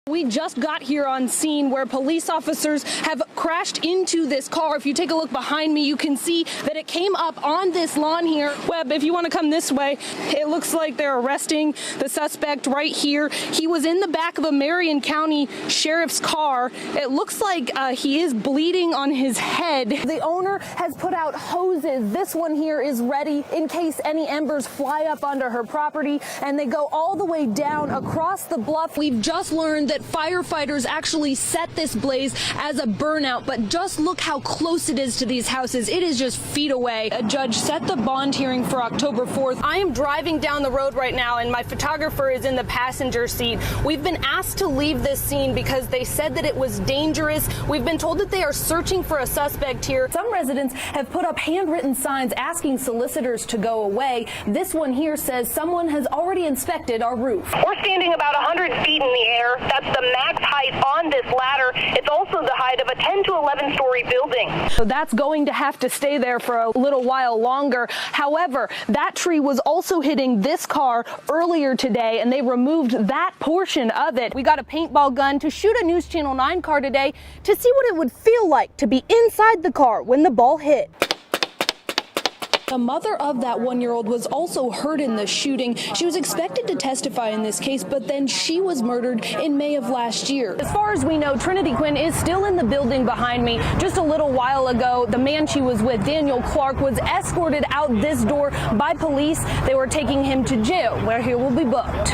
We just got here on scene where police officers have crashed into this car. If you take a look behind me, you can see that it came up on this lawn here. Webb, if you want to come this way, it looks like they're arresting the suspect right here. He was in the back of a Marion County Sheriff's car. It looks like he is bleeding on his head. The owner has put out hoses. This one here is ready in case any embers fly up onto her property, and they go all the way down across the bluff. We've just learned that firefighters actually set this blaze as a burnout, but just look how close it is to these houses. It is just feet away. A judge set the bond hearing for October 4th. I am driving down the road right now, and my photographer is in the passenger seat. We've been asked to leave this scene because they said that it was dangerous. We've been told that they are searching for a suspect here. Some residents have put up handwritten signs asking solicitors to go away. This one here says someone has already inspected our roof. We're standing about 100 feet in the air. That's the max height on this ladder. It's also the height of a 10 to 11 story building. So that's going to have to stay there for a little while longer. However, that tree was also hitting this car earlier today, and they removed that portion of it. We got a paintball gun to shoot a News Channel 9 car today to see what it would feel like to be inside the car when the ball hit. The mother of that one-year-old was also hurt in the shooting. She was expected to testify in this case, but then she was murdered in May of last year. As far as we know, Trinity Quinn is still in the building behind me. Just a little while ago, the man she was with, Daniel Clark, was escorted out this door by police. They were taking him to jail, where he will be booked.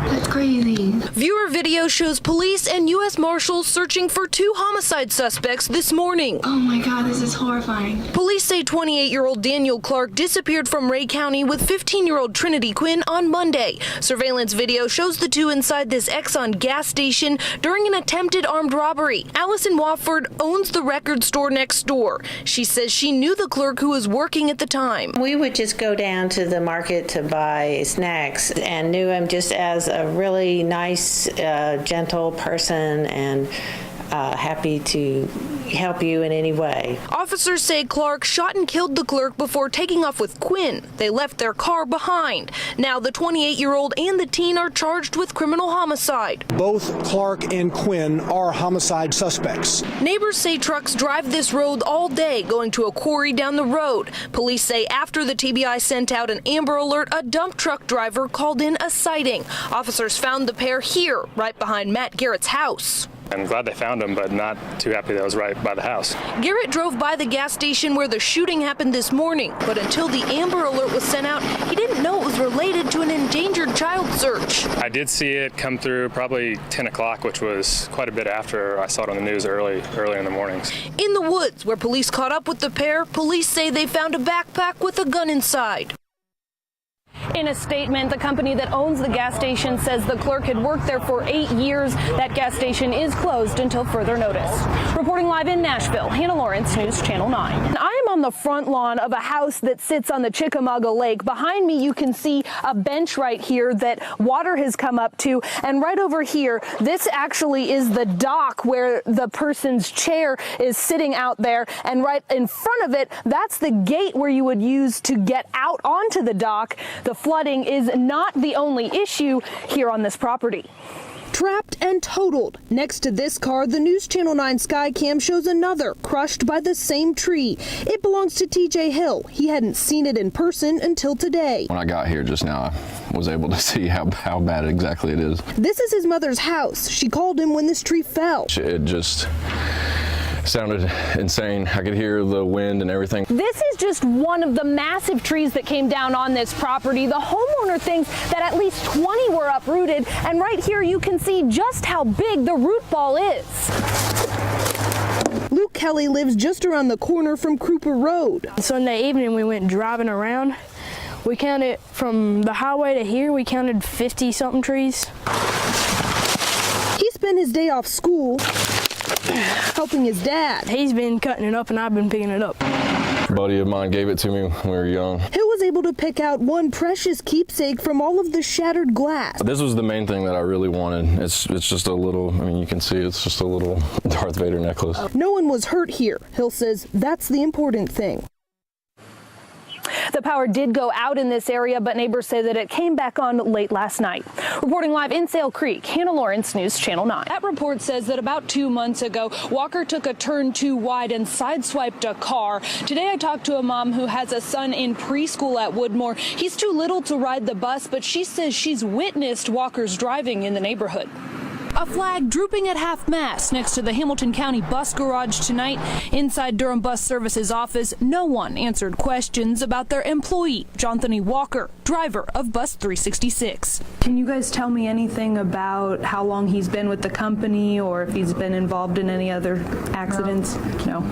That's crazy. Viewer video shows police and U.S. Marshals searching for 2 homicide suspects this morning. Oh my God, this is horrifying. Police say 28-year-old Daniel Clark disappeared from Ray County with 15-year-old Trinity Quinn on Monday. Surveillance video shows the two inside this Exxon gas station during an attempted armed robbery. Allison Wofford owns the record store next door. She says she knew the clerk who was working at the time. We would just go down to the market to buy snacks and knew him just as a really nice, gentle person and happy to help you in any way. Officers say Clark shot and killed the clerk before taking off with Quinn. They left their car behind. Now the 28-year-old and the teen are charged with criminal homicide. Both Clark and Quinn are homicide suspects. Neighbors say trucks drive this road all day going to a quarry down the road. Police say after the TBI sent out an Amber Alert, a dump truck driver called in a sighting. Officers found the pair here, right behind Matt Garrett's house. I'm glad they found him, but not too happy that I was right by the house. Garrett drove by the gas station where the shooting happened this morning, but until the Amber Alert was sent out, he didn't know it was related to an endangered child search. I did see it come through probably 10 o'clock, which was quite a bit after I saw it on the news early in the mornings. In the woods where police caught up with the pair, police say they found a backpack with a gun inside. In a statement, the company that owns the gas station says the clerk had worked there for 8 years. That gas station is closed until further notice. Reporting live in Nashville, Hannah Lawrence, News Channel 9. I am on the front lawn of a house that sits on the Chickamauga Lake. Behind me, you can see a bench right here that water has come up to. And right over here, this actually is the dock where the person's chair is sitting out there. And right in front of it, that's the gate where you would use to get out onto the dock. The flooding is not the only issue here on this property. Trapped and totaled. Next to this car, the News Channel 9 Skycam shows another crushed by the same tree. It belongs to TJ Hill. He hadn't seen it in person until today. When I got here just now, I was able to see how bad exactly it is. This is his mother's house. She called him when this tree fell. It just sounded insane. I could hear the wind and everything. This is just one of the massive trees that came down on this property. The homeowner thinks that at least 20 were uprooted, and right here you can see just how big the root ball is. Luke Kelly lives just around the corner from Cooper Road. Sunday evening we went driving around. We counted from the highway to here, we counted 50-something trees. He spent his day off school helping his dad. He's been cutting it up and I've been picking it up. A buddy of mine gave it to me when we were young. Hill was able to pick out one precious keepsake from all of the shattered glass. This was the main thing that I really wanted. It's just a little, I mean, you can see it's just a little Darth Vader necklace. No one was hurt here. Hill says that's the important thing. The power did go out in this area, but neighbors say that it came back on late last night. Reporting live in Sale Creek, Hannah Lawrence, News Channel 9. That report says that about 2 months ago, Walker took a turn too wide and sideswiped a car. Today I talked to a mom who has a son in preschool at Woodmore. He's too little to ride the bus, but she says she's witnessed Walker's driving in the neighborhood. A flag drooping at half-mast next to the Hamilton County bus garage tonight. Inside Durham Bus Services office, no one answered questions about their employee, Jonathan Walker, driver of Bus 366. Can you guys tell me anything about how long he's been with the company or if he's been involved in any other accidents? No.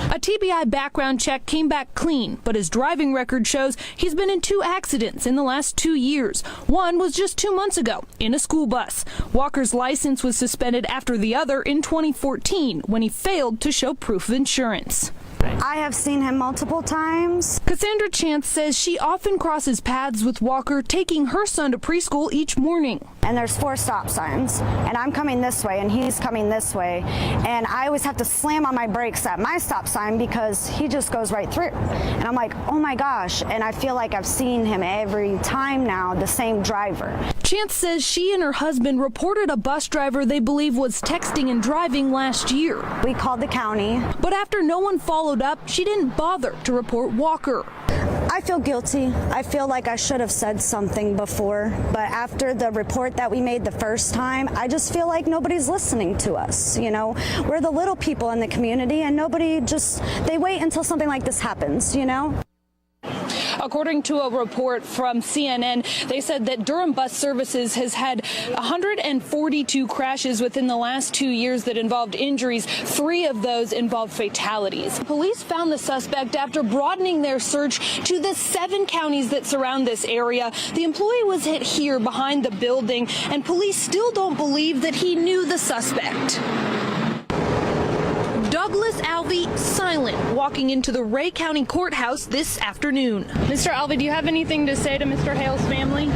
A TBI background check came back clean, but his driving record shows he's been in 2 accidents in the last 2 years. One was just 2 months ago in a school bus. Walker's license was suspended after the other in 2014 when he failed to show proof of insurance. I have seen him multiple times. Cassandra Chance says she often crosses paths with Walker, taking her son to preschool each morning. And there's 4 stop signs, and I'm coming this way, and he's coming this way. And I always have to slam on my brakes at my stop sign because he just goes right through. And I'm like, oh my gosh. And I feel like I've seen him every time now, the same driver. Chance says she and her husband reported a bus driver they believe was texting and driving last year. We called the county. But after no one followed up, she didn't bother to report Walker. I feel guilty. I feel like I should have said something before, but after the report that we made the first time, I just feel like nobody's listening to us. You know, we're the little people in the community, and they wait until something like this happens, you know? According to a report from CNN, they said that Durham Bus Services has had 142 crashes within the last 2 years that involved injuries. 3 of those involved fatalities. Police found the suspect after broadening their search to the 7 counties that surround this area. The employee was hit here behind the building, and police still don't believe that he knew the suspect. Douglas Alvey silent, walking into the Ray County Courthouse this afternoon. Mr. Alvey, do you have anything to say to Mr. Hale's family?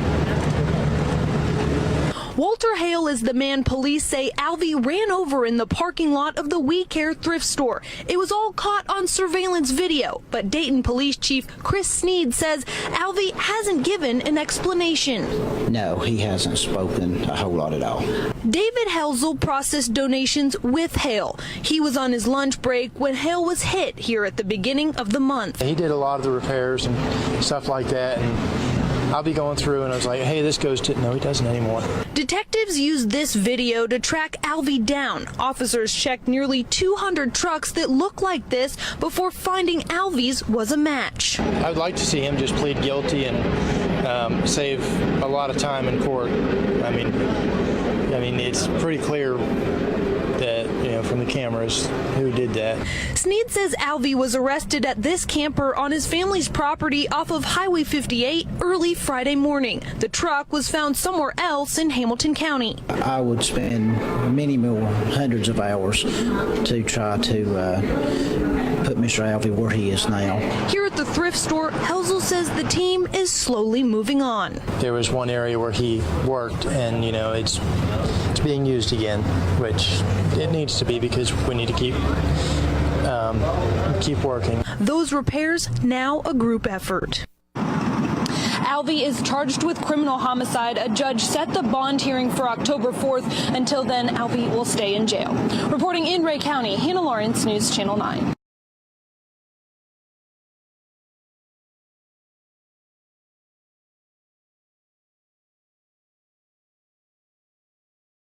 Walter Hale is the man police say Alvey ran over in the parking lot of the We Care thrift store. It was all caught on surveillance video, but Dayton Police Chief Chris Sneed says Alvey hasn't given an explanation. No, he hasn't spoken a whole lot at all. David Helzel processed donations with Hale. He was on his lunch break when Hale was hit here at the beginning of the month. He did a lot of the repairs and stuff like that, and I'll be going through and I was like, hey, this goes to, no, he doesn't anymore. Detectives used this video to track Alvey down. Officers checked nearly 200 trucks that look like this before finding Alvey's was a match. I would like to see him just plead guilty and save a lot of time in court. I mean, it's pretty clear that, from the cameras who did that. Sneed says Alvey was arrested at this camper on his family's property off of Highway 58 early Friday morning. The truck was found somewhere else in Hamilton County. I would spend many more hundreds of hours to try to put Mr. Alvey where he is now. Here at the thrift store, Helzel says the team is slowly moving on. There was one area where he worked, and it's being used again, which it needs to be because we need to keep working. Those repairs now a group effort. Alvey is charged with criminal homicide. A judge set the bond hearing for October 4th. Until then, Alvey will stay in jail. Reporting in Ray County, Hannah Lawrence, News Channel 9.